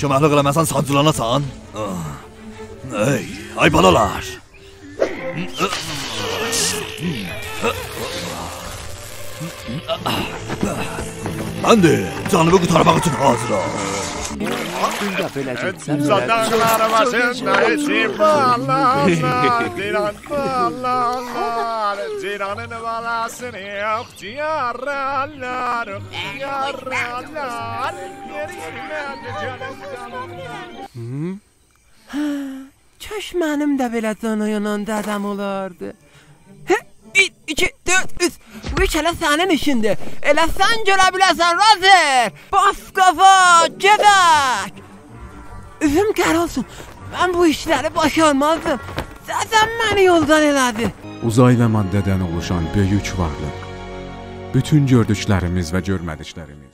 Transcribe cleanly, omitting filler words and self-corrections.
Köməklik eləməsən sancılanasan. Ey, ay balalar. Ben de canımı kurtarmak için hazırım. Dağlar başında içim bağlar, Ceylan bağlar, Ceylan'ın balasını yok yararlar, yararlar, Çeşmenim de belə canayanan adam olardı. 1, 2, 4, 3. Bu iş elə sənin işindir. Elə sən görə biləsən, Razır. Bas qafa, gedək. Üzüm qər olsun. Mən bu işləri başarmazdım. Zaten məni yoldan elədi. Uzay və maddədən oluşan böyük varlıq. Bütün gördüklərimiz və görmədiklərimiz.